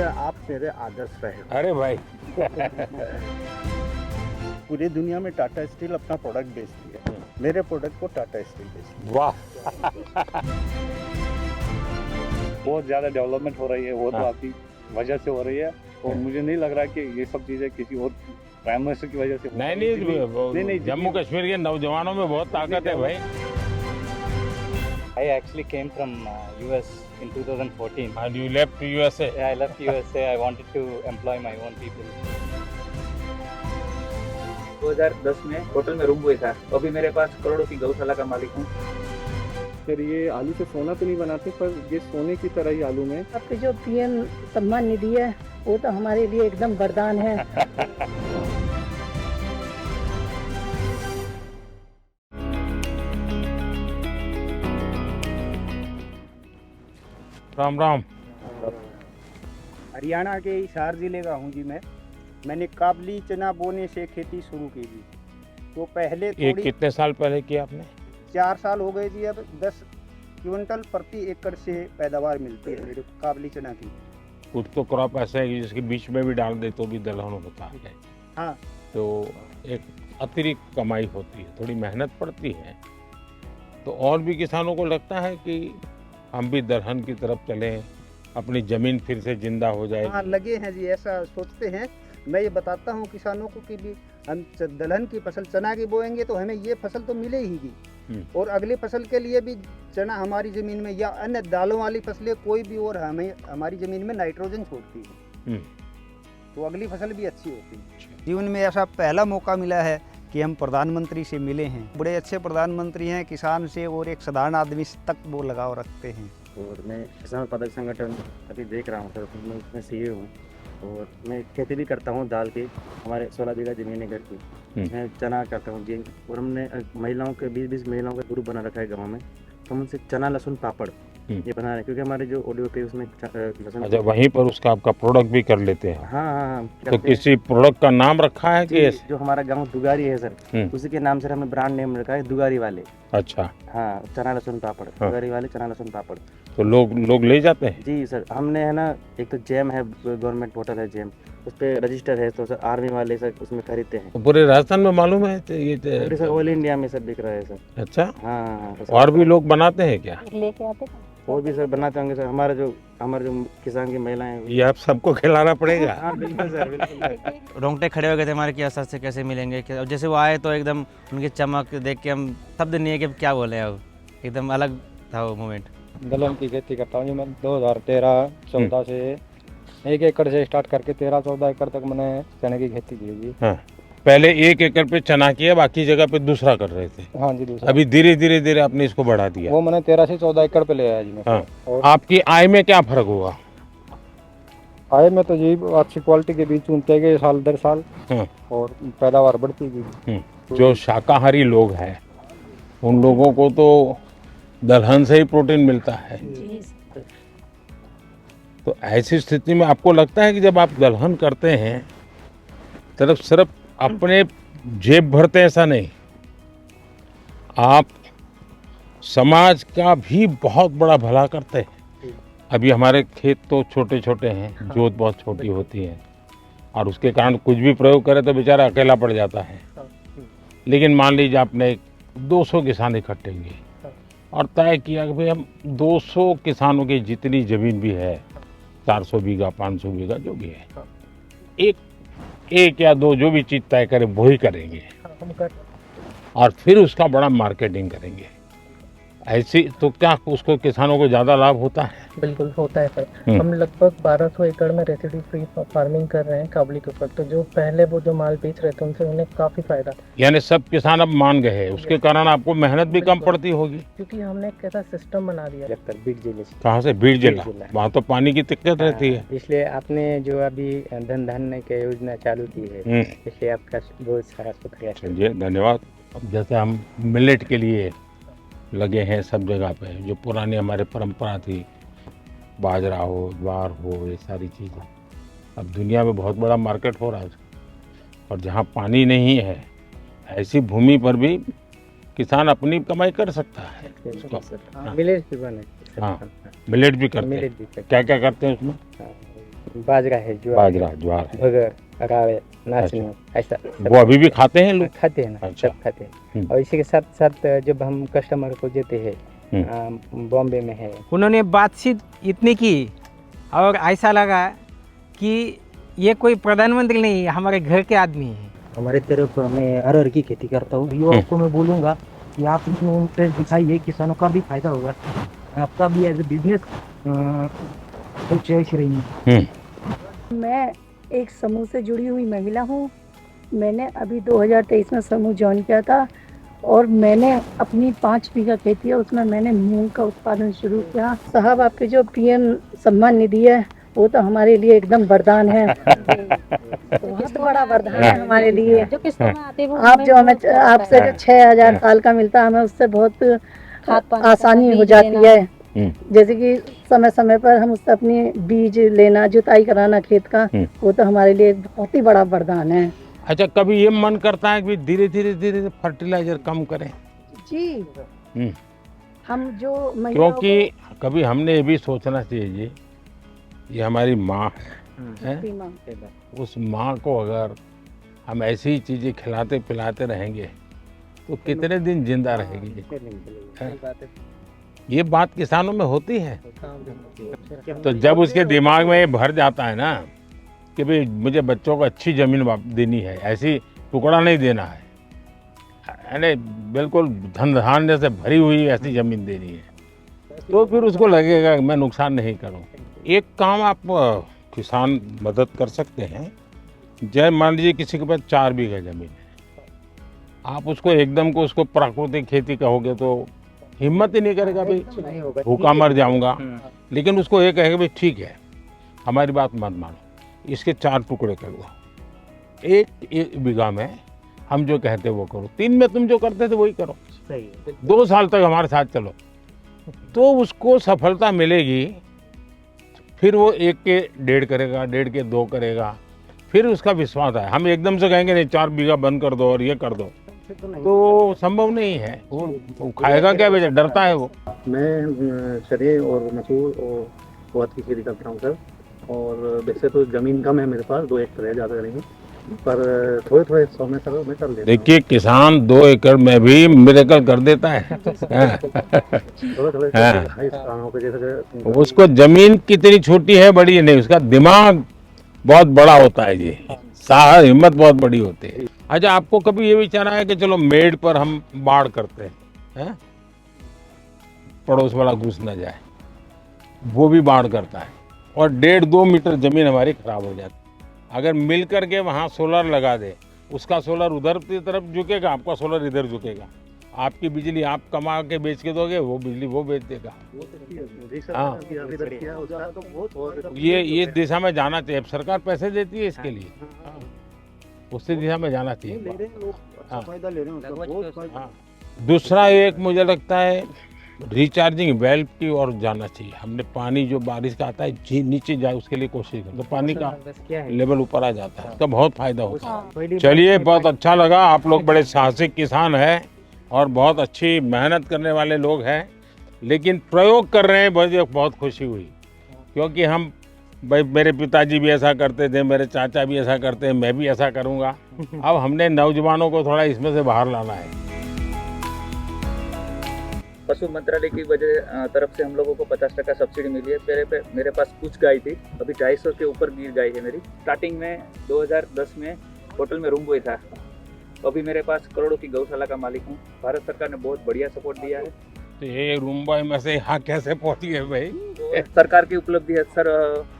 Sir आप मेरे आदर्श रहे हो। अरे भाई पूरी दुनिया में टाटा स्टील अपना प्रोडक्ट बेचती है, मेरे प्रोडक्ट को टाटा स्टील बेचती है। वाह बहुत ज़्यादा डेवलपमेंट हो रही है, वो तो हाँ। आपकी वजह से हो रही है और मुझे नहीं लग रहा कि ये सब चीज़ें किसी और प्राइम मिनिस्टर की वजह से हो नहीं रही है। नहीं नहीं, जम्मू कश्मीर के नौजवानों में बहुत ताकत है भाई। I actually came from US in 2014. And you left USA. Yeah, I left USA. I wanted to employ my own people. 2010 में होटल में रूम बॉय था, अभी मेरे पास करोड़ों की गौशाला का मालिक हूँ। फिर ये आलू से सोना तो नहीं बनाते, पर ये सोने की तरह ही आलू में आपके जो पीएम सम्मान निधि है वो तो हमारे लिए एकदम वरदान है। राम राम। हरियाणा के हिसार जिले का हूँ जी मैंने काबली चना बोने से खेती शुरू की जी। तो पहले ये थोड़ी कितने साल पहले किया आपने? 4 साल हो गए जी। अब 10 क्विंटल प्रति एकड़ से पैदावार मिलती है मेरे काबली चना की। कुछ तो क्रॉप ऐसा है कि जिसके बीच में भी डाल दे तो भी दलहन होता है। हाँ। तो एक अतिरिक्त कमाई होती है, थोड़ी मेहनत पड़ती है। तो और भी किसानों को लगता है कि हम भी दलहन की तरफ चलें, अपनी जमीन फिर से जिंदा हो जाए। हाँ लगे हैं जी, ऐसा सोचते हैं। मैं ये बताता हूँ किसानों को कि भी हम दलहन की फसल चना की बोएंगे तो हमें ये फसल तो मिलेगी और अगली फसल के लिए भी चना हमारी ज़मीन में या अन्य दालों वाली फसलें कोई भी और हमें हमारी ज़मीन में नाइट्रोजन छोड़ती है, तो अगली फसल भी अच्छी होती है। जीवन में ऐसा पहला मौका मिला है कि हम प्रधानमंत्री से मिले हैं। बड़े अच्छे प्रधानमंत्री हैं, किसान से और एक साधारण आदमी तक वो लगाव रखते हैं। और मैं किसान उत्पादक संगठन अभी देख रहा हूँ सर, मैं उसमें सीईओ हूँ और मैं खेती भी करता हूँ दाल की। हमारे 16 बीघा जमीन है घर की, मैं चना करता हूँ जी। और हमने महिलाओं के 20-20 महिलाओं का ग्रुप बना रखा है गाँव में, तो हम उनसे चना लहसुन पापड़ ये बना रहे हैं, क्योंकि हमारे जो ऑडियो पे उसमें लहसुन। अच्छा, वहीं पर उसका आपका प्रोडक्ट भी कर लेते हैं? हाँ। तो किसी प्रोडक्ट का नाम रखा है कि जो हमारा गाँव दुगारी है सर, उसी के नाम से हमने ब्रांड नेम रखा है दुगारी वाले। अच्छा हाँ, चना लहसुन पापड़, दुगारी वाले चना लहसुन पापड़। तो लोग ले जाते हैं? जी सर, हमने है ना, एक तो जैम है, गवर्नमेंट पोर्टल है जैम, उस पर रजिस्टर है, तो सर आर्मी वाले सर उसमें खरीदते हैं। तो पूरे राजस्थान में मालूम है ये सर ऑल इंडिया में सर बिक रहा है सर। अच्छा हाँ। और भी लोग बनाते हैं क्या? लेके आते हैं और भी सर बनाते होंगे सर। हमारे जो किसान की महिलाएं, ये आप सबको खिलाना पड़ेगा। हाँ बिल्कुल सर, बिल्कुल। रोंगटे खड़े हो गए थे हमारे कि असर से कैसे मिलेंगे। और जैसे वो आए तो एकदम उनकी चमक देख के हम शब्द नहीं है कि क्या बोले, अब एकदम अलग था वो मोमेंट। दलहन की खेती करता हूँ जी मैं 2013-14 से 1 एकड़ से स्टार्ट करके 13-14 एकड़ तक मैंने चने की खेती की जी। हाँ, पहले 1 एकड़ पे चना किया, बाकी जगह पे दूसरा कर रहे थे। हाँ जी, दूसरा। अभी धीरे आपने इसको बढ़ा दिया। वो मैंने 13 से 14 एकड़ पे ले आया जी मैं। हाँ। और आपकी आय में क्या फर्क हुआ? आय में तो जी अच्छी क्वालिटी के बीज चुनते गए साल दर साल, और पैदावार बढ़ती गई। जो शाकाहारी लोग हैं उन लोगों को तो दलहन से ही प्रोटीन मिलता है। तो ऐसी स्थिति में आपको लगता है कि जब आप दलहन करते हैं तब सिर्फ अपने जेब भरते, ऐसा नहीं, आप समाज का भी बहुत बड़ा भला करते हैं। अभी हमारे खेत तो छोटे छोटे हैं, जोत बहुत छोटी होती है और उसके कारण कुछ भी प्रयोग करे तो बेचारा अकेला पड़ जाता है। लेकिन मान लीजिए आपने 200 किसान इकट्ठे किए और तय किया कि भाई हम 200 किसानों की जितनी जमीन भी है, 400 बीघा 500 बीघा जो भी है, एक या दो जो भी चीज तय करें वो ही करेंगे और फिर उसका बड़ा मार्केटिंग करेंगे। ऐसी तो क्या उसको किसानों को ज्यादा लाभ होता है? बिल्कुल होता है सर। हम लगभग 1200 एकड़ में रेसिड्यू फ्री फार्मिंग कर रहे हैं काबुली के ऊपर। तो जो पहले वो जो माल बेच रहे थे उनसे उन्हें काफी फायदा, यानी सब किसान अब मान गए हैं, उसके कारण आपको मेहनत भी कम पड़ती होगी, क्योंकि हमने एक ऐसा सिस्टम बना दिया। बीट जिले से। कहाँ से? बीट जिला। वहाँ तो पानी की दिक्कत रहती है। इसलिए आपने जो अभी धन धान्य की योजना चालू की है, इसलिए आपका बहुत सारा शुक्रिया। चलिए धन्यवाद। अब जैसे हम मिलेट के लिए लगे हैं सब जगह पे, जो पुरानी हमारे परंपरा थी, बाजरा हो, ज्वार हो, ये सारी चीज़ें, अब दुनिया में बहुत बड़ा मार्केट हो रहा है। और जहाँ पानी नहीं है ऐसी भूमि पर भी किसान अपनी कमाई कर सकता है। मिलेट भी बने। हाँ, मिलेट भी करते हैं। क्या क्या करते हैं उसमें? बाजरा है, ज्वार, बाजरा, ज्वार है। भगर, रावे, नाचनी, ऐसा वो अभी भी खाते हैं लोग? खाते हैं ना, अच्छा। सब खाते हैं। और इसी के साथ साथ जब हम कस्टमर को देते हैं, बॉम्बे में है, उन्होंने बातचीत इतनी की और ऐसा लगा कि ये कोई प्रधानमंत्री नहीं, हमारे घर के आदमी है। हमारे तरफ मैं अरहर की खेती करता हूँ, युवाओं को मैं बोलूँगा कि आप इसमें इंटरेस्ट दिखाइए, किसानों का भी फायदा होगा, आपका भी एज ए बिजनेस चॉइस रही। मैं एक समूह से जुड़ी हुई महिला हूँ। मैंने अभी 2023 में समूह ज्वाइन किया था और मैंने अपनी 5 बीघा खेती है, उसमें मैंने मूंग का उत्पादन शुरू किया। साहब, आपके जो पीएम सम्मान निधि है वो तो हमारे लिए एकदम वरदान है, बहुत बड़ा वरदान है हमारे लिए। आप जो हमें आपसे जो 6,000 साल का मिलता है, हमें उससे बहुत आसानी हो जाती है। जैसे कि समय समय पर हम उससे अपनी बीज लेना, जुताई कराना खेत का, वो तो हमारे लिए एक बहुत ही बड़ा वरदान है। अच्छा, कभी ये मन करता है कि धीरे धीरे फर्टिलाइजर कम करें? जी, हम जो क्योंकि कभी हमने ये भी सोचना चाहिए जी, ये हमारी माँ है, उस माँ को अगर हम ऐसी चीजें खिलाते पिलाते रहेंगे तो कितने दिन जिंदा रहेगी? ये बात किसानों में होती है। तो जब उसके दिमाग में ये भर जाता है ना कि भाई मुझे बच्चों को अच्छी जमीन देनी है, ऐसी टुकड़ा नहीं देना है, यानी बिल्कुल धन धान्य से भरी हुई ऐसी जमीन देनी है, तो फिर उसको लगेगा कि मैं नुकसान नहीं करूं। एक काम आप किसान मदद कर सकते हैं। जैसे मान लीजिए किसी के पास 4 बीघा जमीन है, आप उसको एकदम को उसको प्राकृतिक खेती कहोगे तो हिम्मत ही नहीं करेगा, भाई भूखा मर जाऊंगा। लेकिन उसको ये कहेगा भाई ठीक है, हमारी बात मत मानो, इसके 4 टुकड़े कर दो, एक बीघा में हम जो कहते हैं वो करो, 3 में तुम जो करते थे वही करो, 2 साल तक हमारे साथ चलो, तो उसको सफलता मिलेगी। फिर वो 1 के 1.5 करेगा, 1.5 के 2 करेगा, फिर उसका विश्वास है। हम एकदम से कहेंगे नहीं 4 बीघा बंद कर दो और ये कर दो, तो संभव नहीं है। वो खाएगा क्या, बेचा डरता है वो। मैं चने और मसूर और उड़द की खेती करता हूँ सर, और वैसे तो ज़मीन कम है मेरे पास, 2 एकड़ है, ज़्यादा नहीं, पर थोड़े थोड़े 100 में सर मैं कर लेता हूँ। देखिए, किसान 2 एकड़ में भी मिरेकल कर देता है। उसको जमीन कितनी छोटी है बड़ी है नहीं, उसका दिमाग बहुत बड़ा होता है जी, साहस हिम्मत बहुत बड़ी होती है। अच्छा, आपको कभी ये विचार आया कि चलो मेड पर हम बाढ़ करते हैं, पड़ोस वाला घुस न जाए, वो भी बाढ़ करता है और 1.5-2 मीटर जमीन हमारी खराब हो जाती है। अगर मिल करके वहाँ सोलर लगा दे, उसका सोलर उधर की तरफ झुकेगा, आपका सोलर इधर झुकेगा, आपकी बिजली आप कमा के बेच के दोगे, वो बिजली वो बेच देगा। हाँ, ये दिशा में जाना चाहिए। सरकार पैसे देती है इसके लिए, उसी दिशा में जाना चाहिए। हाँ। दूसरा एक मुझे लगता है रिचार्जिंग वेल की ओर जाना चाहिए। हमने पानी जो बारिश का आता है नीचे जाए उसके लिए कोशिश करें, तो पानी का लेवल ऊपर आ जाता है, उसका बहुत फायदा होता है। चलिए, बहुत अच्छा लगा। आप लोग बड़े साहसिक किसान हैं और बहुत अच्छी मेहनत करने वाले लोग हैं, लेकिन प्रयोग कर रहे हैं, मुझे बहुत खुशी हुई। क्योंकि हम भाई, मेरे पिताजी भी ऐसा करते थे, मेरे चाचा भी ऐसा करते हैं, मैं भी ऐसा करूँगा। अब हमने नौजवानों को थोड़ा इसमें से बाहर लाना है। पशु मंत्रालय की वजह तरफ से हम लोगों को 50% सब्सिडी मिली है। मेरे पास कुछ गाय थी, अभी 250 के ऊपर गिर गाय है मेरी। स्टार्टिंग में 2010 में होटल में रूम बॉय था, अभी मेरे पास करोड़ों की गौशाला का मालिक हूँ। भारत सरकार ने बहुत बढ़िया सपोर्ट दिया है। तो ये रूम बॉय में से यहाँ कैसे पहुँच गए भाई? तो सरकार की उपलब्धि है सर।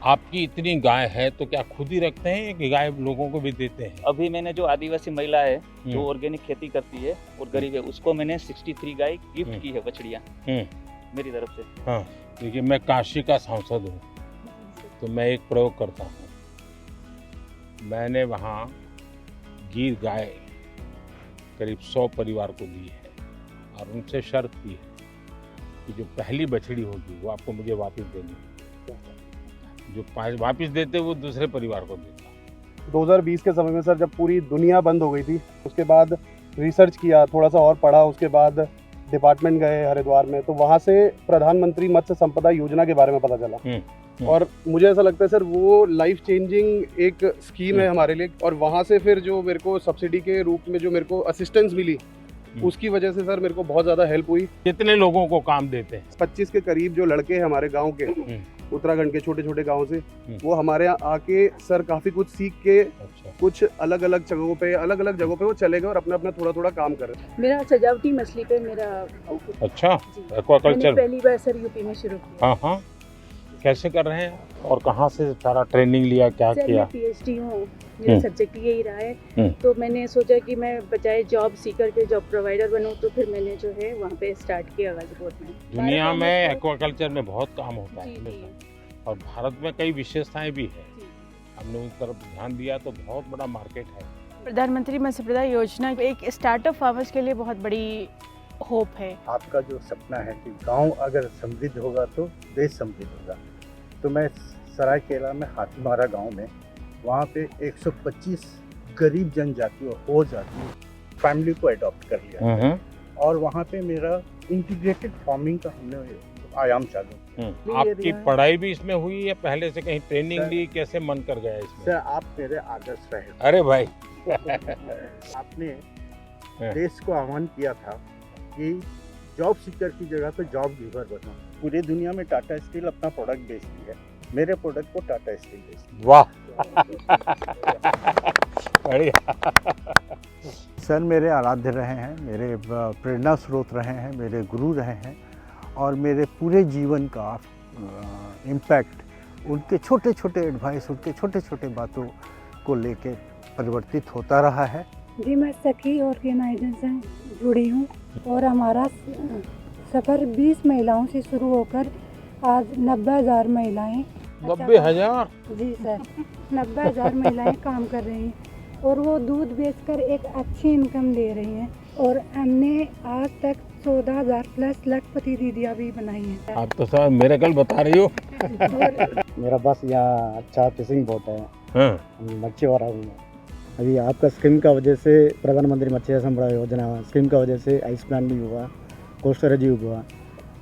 आपकी इतनी गाय है तो क्या खुद ही रखते हैं कि गाय लोगों को भी देते हैं? अभी मैंने जो आदिवासी महिला है जो ऑर्गेनिक खेती करती है और गरीब है, उसको मैंने 63 गाय गिफ्ट की है, बछड़ियाँ मेरी तरफ से। हाँ, देखिए, मैं काशी का सांसद हूँ, तो मैं एक प्रयोग करता हूँ। मैंने वहाँ गीर गाय करीब 100 परिवार को दी है और उनसे शर्त की है कि जो पहली बछड़ी होगी वो आपको मुझे वापस देनी है। जो वापस देते वो दूसरे परिवार को देता। 2020 के समय में सर, जब पूरी दुनिया बंद हो गई थी, उसके बाद रिसर्च किया, थोड़ा सा और पढ़ा, उसके बाद डिपार्टमेंट गए हरिद्वार में, तो वहाँ से प्रधानमंत्री मत्स्य संपदा योजना के बारे में पता चला। और मुझे ऐसा लगता है सर वो लाइफ चेंजिंग एक स्कीम है हमारे लिए। और वहाँ से फिर जो मेरे को सब्सिडी के रूप में जो मेरे को असिस्टेंस मिली, उसकी वजह से सर मेरे को बहुत ज़्यादा हेल्प हुई। कितने लोगों को काम देते हैं? 25 के करीब जो लड़के हैं हमारे गांव के, उत्तराखंड के छोटे छोटे गांव से, वो हमारे यहाँ आके सर काफ़ी कुछ सीख के कुछ अलग अलग जगहों पे वो चले गए और अपना अपना थोड़ा थोड़ा काम कर रहे हैं। मेरा सजावटी मछली पे मेरा अच्छा, एक्वाकल्चर पहली बार सर यूपी में शुरू किया। हाँ हाँ, कैसे कर रहे हैं और कहाँ से सारा ट्रेनिंग लिया, क्या सर किया? मैं PhD हूँ, मेरा सब्जेक्ट यही रहा है। तो मैंने सोचा कि मैं बजाय जॉब सीकर के जॉब प्रोवाइडर बनूँ, तो फिर मैंने जो है वहाँ पे स्टार्ट किया गाजीपुर में। दुनिया में एक्वाकल्चर में बहुत काम होता है और भारत में कई विशेषताएं भी है। हमने उस तरफ ध्यान दिया तो बहुत बड़ा मार्केट है। प्रधानमंत्री मत्स्य संपदा योजना एक स्टार्टअप फार्मर्स के लिए बहुत बड़ी होप है। आपका जो सपना है कि गांव अगर समृद्ध होगा तो देश समृद्ध होगा, तो मैं सरायकेला में हाथीमारा गांव में वहाँ पे 125 गरीब जनजाति और हो जाति फैमिली को अडॉप्ट कर लिया और वहाँ पे मेरा इंटीग्रेटेड फार्मिंग का हमने आयाम चालू। आपकी पढ़ाई भी इसमें हुई या पहले से कहीं ट्रेनिंग ली? कैसे मन कर गया इसमें? सर आप मेरे आदर्श रहे। अरे भाई आपने देश को आह्वान किया था कि जॉब सीकर की जगह पे जॉब गिवर बनो। पूरी दुनिया में टाटा स्टील अपना प्रोडक्ट बेचती है, मेरे प्रोडक्ट को टाटा स्टील बेचती है। वाह बढ़िया। सर मेरे आराध्य रहे हैं, मेरे प्रेरणा स्रोत रहे हैं, मेरे गुरु रहे हैं और मेरे पूरे जीवन का इम्पैक्ट उनके छोटे छोटे एडवाइस, उनके छोटे छोटे बातों को लेके परिवर्तित होता रहा है। जी मैं सखी ऑर्गेनाइजेशन से जुड़ी हूँ और हमारा सफ़र 20 महिलाओं से शुरू होकर आज 90,000 महिलाएं 90,000? जी सर 90,000 महिलाएं काम कर रही हैं और वो दूध बेचकर एक अच्छी इनकम ले रही हैं और हमने आज तक 14,000 प्लस लखपति दीदियाँ भी बनाई हैं। आप तो सब मिरेकल बता रही हो। मेरा बस यहाँ अच्छा फिशिंग बोट है, मच्छी वाला हूँ। अभी आपका स्कीम का वजह से प्रधानमंत्री मत्स्य संपदा योजना स्कीम का वजह से आइस प्लांट भी हुआ, कोस्टर जी हुआ।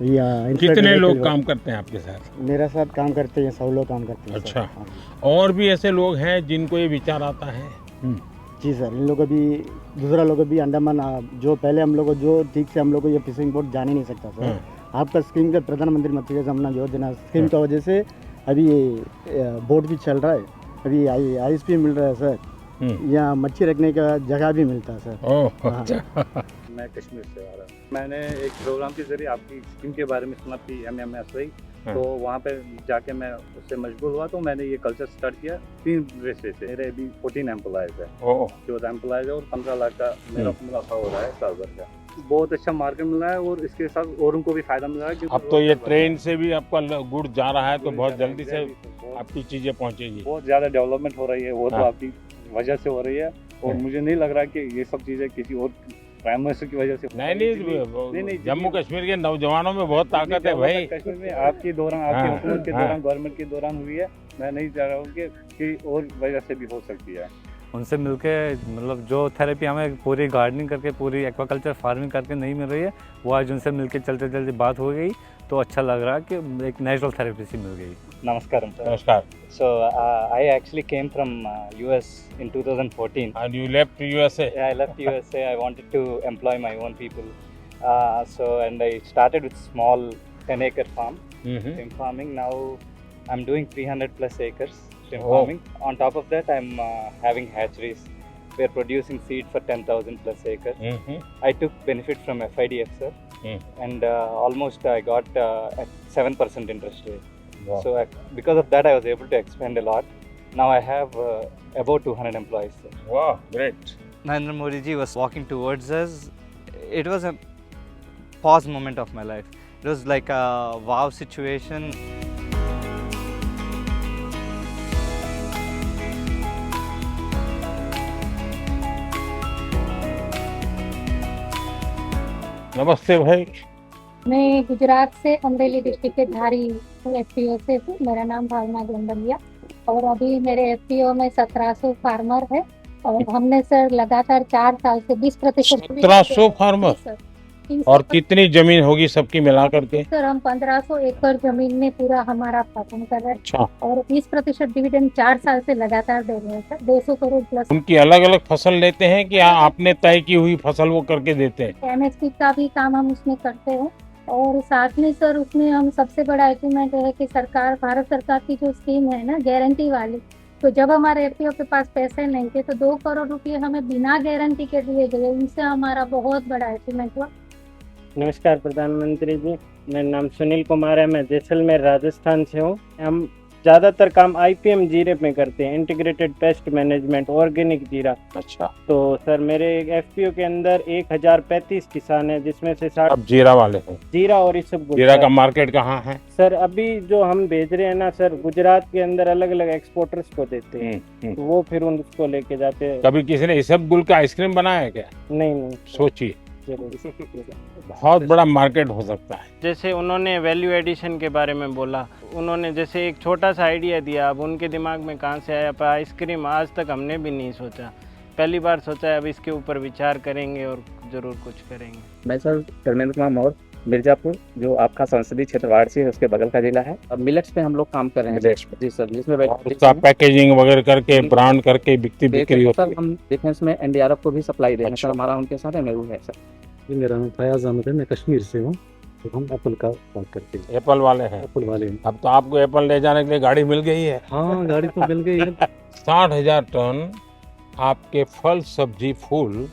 कितने लोग काम करते हैं आपके साथ? मेरे साथ काम करते हैं 100 लोग काम करते हैं। अच्छा, और भी ऐसे लोग हैं जिनको ये विचार आता है? जी सर, इन लोगों भी दूसरा लोग भी अंडमान जो पहले हम लोग को जो ठीक से हम लोग को ये फिशिंग बोट जान ही नहीं सकता सर। आपका स्कीम का प्रधानमंत्री मत्स्य संपदा योजना स्कीम का वजह से अभी बोट भी चल रहा है, अभी आइस भी मिल रहा है सर, यहाँ मच्छी रखने का जगह भी मिलता है सर। मैं कश्मीर से आ रहा हूँ। मैंने एक प्रोग्राम के जरिए आपकी स्कीम के बारे में सुना थी MMSY, तो वहाँ पे जाके मैं उससे मशगूल हुआ, तो मैंने ये कल्चर स्टार्ट किया 3 रेसे से। मेरे अभी 14 एम्प्लॉयज़ है, 14 एम्प्लॉयज़ है और 15 लाख का मेरा मुनाफा हो रहा है साल भर का। बहुत अच्छा मार्केट मिल रहा है और इसके साथ औरों को भी फायदा मिल रहा है। अब तो ये ट्रेन से भी आपका गुड़ जा रहा है तो बहुत जल्दी से आपकी चीज़ें पहुँचेगी। बहुत ज़्यादा डेवलपमेंट हो रही है, वो तो आपकी वजह से हो रही है और मुझे नहीं लग रहा कि ये सब चीज़ें किसी और प्राइम मिनिस्टर की वजह से। नहीं, जम्मू कश्मीर के नौजवानों में बहुत ताकत है भाई। कश्मीर में आपकी दौरान, आपकी हुकूमत के दौरान, गवर्नमेंट के दौरान हुई है। मैं नहीं चाह रहा हूँ कि और वजह से भी हो सकती है। उनसे मिलके मतलब जो थेरेपी हमें पूरी गार्डनिंग करके, पूरी एक्वाकल्चर फार्मिंग करके नहीं मिल रही है, वो आज उनसे मिलके चलते चलते बात हो गई तो अच्छा लग रहा है कि एक नेचुरल थेरेपी सी मिल गई। Namaskaram, sir. Namaskar. So I actually came from US in 2014. And you left USA? Yeah, I left USA. I wanted to employ my own people. And I started with small 10-acre farm, shrimp farming. Now I'm doing 300 plus acres shrimp farming. On top of that, I'm having hatcheries. We're producing seed for 10,000 plus acres. I took benefit from FIDF, sir. And almost I got at 7% interest rate. Wow. So because of that, I was able to expand a lot. Now I have about 200 employees. Sir. Wow, great. Narendra Modi ji was walking towards us. It was a pause moment of my life. It was like a wow situation. नमस्ते भाई। मैं गुजरात से Amreli district के धारी FPO से हूँ। मेरा नाम भावना गोंडलिया और अभी मेरे FPO में 1700 फार्मर है और हमने सर लगातार 4 साल से 20% 1700 फार्मर? और कितनी जमीन होगी सबकी मिला करके? सर हम 1500 एकड़ जमीन में पूरा हमारा फार्मिंग कर रहे हैं। अच्छा। और 20% डिविडेंड 4 साल से लगातार दे रहे हैं सर, 200 करोड़ प्लस। उनकी अलग अलग फसल लेते हैं कि आपने तय की हुई फसल वो करके देते हैं? MSP का भी काम हम उसमें करते हैं और साथ में सर उसमें हम सबसे बड़ा अचीवमेंट है कि सरकार, भारत सरकार की जो स्कीम है ना गारंटी वाली, तो जब हमारे FPO के पास पैसे नहीं थे तो 2 करोड़ रुपए हमें बिना गारंटी के दिए गए, उनसे हमारा बहुत बड़ा अचीवमेंट हुआ। नमस्कार प्रधानमंत्री जी, मेरा नाम सुनील कुमार है, मैं जैसलमेर राजस्थान से हूँ। हम ज़्यादातर काम IPM जीरे में करते हैं, इंटीग्रेटेड पेस्ट मैनेजमेंट, ऑर्गेनिक जीरा। अच्छा। तो सर मेरे FPO के अंदर 1035 किसान हैं, जिसमें से 60 अब जीरा वाले हैं। जीरा और इसबगोल। जीरा का मार्केट कहाँ है? सर अभी जो हम भेज रहे हैं ना सर, गुजरात के अंदर अलग अलग एक्सपोर्टर्स को देते हैं, तो वो फिर उनको लेके जाते हैं। कभी किसी ने इसबगोल का आइसक्रीम बनाया है क्या? नहीं। सोचिए, बहुत बड़ा मार्केट हो सकता है। जैसे उन्होंने वैल्यू एडिशन के बारे में बोला, उन्होंने जैसे एक छोटा सा आइडिया दिया, अब उनके दिमाग में कहाँ से आया, पर आइसक्रीम आज तक हमने भी नहीं सोचा, पहली बार सोचा है। अब इसके ऊपर विचार करेंगे और ज़रूर कुछ करेंगे। मैं सर धर्मेंद्र कुमार मौर्य, मिर्जापुर, जो आपका संसदीय क्षेत्र वाराणसी है उसके बगल का जिला है। अब मिलेट्स पे हम लोग काम कर रहे हैं। जी सर, जिसमें उसका पैकेजिंग वगैरह करके ब्रांड करके बिक्री होती है। हम डिफेंस में NDRF को भी सप्लाई दे रहे हैं सर, हमारा उनके साथ MOU है सर। जी मेरा नाम फयाज अहमद है, मैं कश्मीर से हूँ। तो हम एप्पल का बात करते हैं। एप्पल वाले हैं? एप्पल वाले हैं। अब तो आपको एप्पल ले जाने के लिए गाड़ी मिल गई है। हाँ गाड़ी तो मिल गई है। 60,000 टन आपके फल सब्जी फूल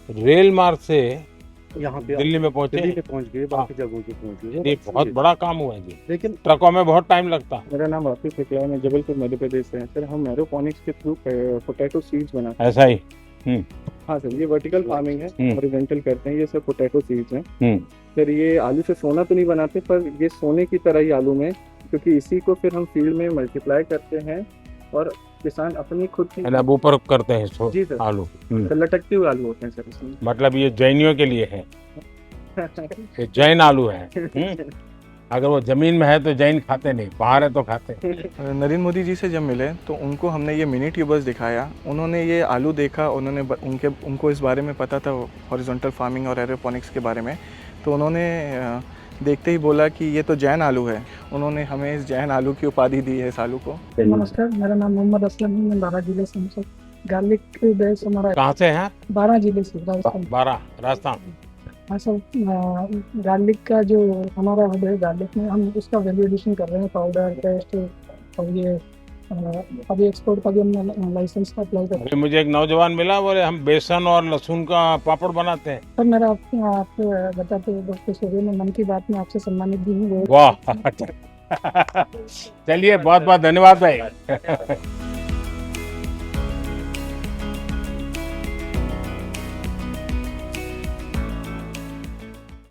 रेल मार्ग से यहाँ पे दिल्ली में पहुंचे? दिल्ली में पहुंच गए, बाकी जगहों पे पहुंच गए। ये बहुत बड़ा काम हुआ है जी, लेकिन ट्रकों में बहुत टाइम लगता है। मेरा नाम आसिफ है, मैं जबलपुर मध्य प्रदेश से। सर हम एरोपोनिक्स के थ्रू पोटैटो सीड्स बनाते हैं। ऐसा ही? हाँ सर, ये वर्टिकल फार्मिंग है, हॉरिजॉन्टल करते हैं। ये सर पोटैटो सीड्स हैं। सर ये आलू से सोना तो नहीं बनाते, पर ये सोने की तरह ही आलू में, क्योंकि इसी को फिर हम फील्ड में मल्टीप्लाई करते हैं और किसान अपनी खुद की अब ऊपर करते हैं जी सर, आलू। सर लटकते हुए आलू होते हैं सर इसमें। मतलब ये जैनियों के लिए है, ये जैन आलू है। अगर वो जमीन में है तो जैन खाते नहीं, बाहर है तो खाते। नरेंद्र मोदी जी से जब मिले तो उनको हमने ये मिनी ट्यूबर्स दिखाया, उन्होंने ये आलू देखा, उन्होंने उनको इस बारे में पता था हॉरिजॉन्टल फार्मिंग और एरोपोनिक्स के बारे में, तो उन्होंने देखते ही बोला कि ये तो जैन आलू है। उन्होंने हमें इस जैन आलू की उपाधि दी है इस आलू को। नमस्कार, मेरा नाम मोहम्मद असलम है, मैं 12 जिले से हूँ। गार्लिक बेस हमारा कहाँ से है? 12 जिले से, राजस्थान। 12 राजस्थान। हाँ सर, गार्लिक का जो हमारा हब है, गार्लिक में हम उसका वैल्यू एडिशन कर रहे हैं, पाउडर, पेस्ट, और ये अभी एक्सपोर्ट का भी हमने लाइसेंस का अप्लाई कर। अभी मुझे एक नौजवान मिला, बोले हम बेसन और लहसुन का पापड़ बनाते हैं। सर मेरा आपको बताते डॉक्टर सूर्य ने मन की बात में आपसे सम्मानित भी हुए। वाह चलिए, बहुत बहुत धन्यवाद भाई।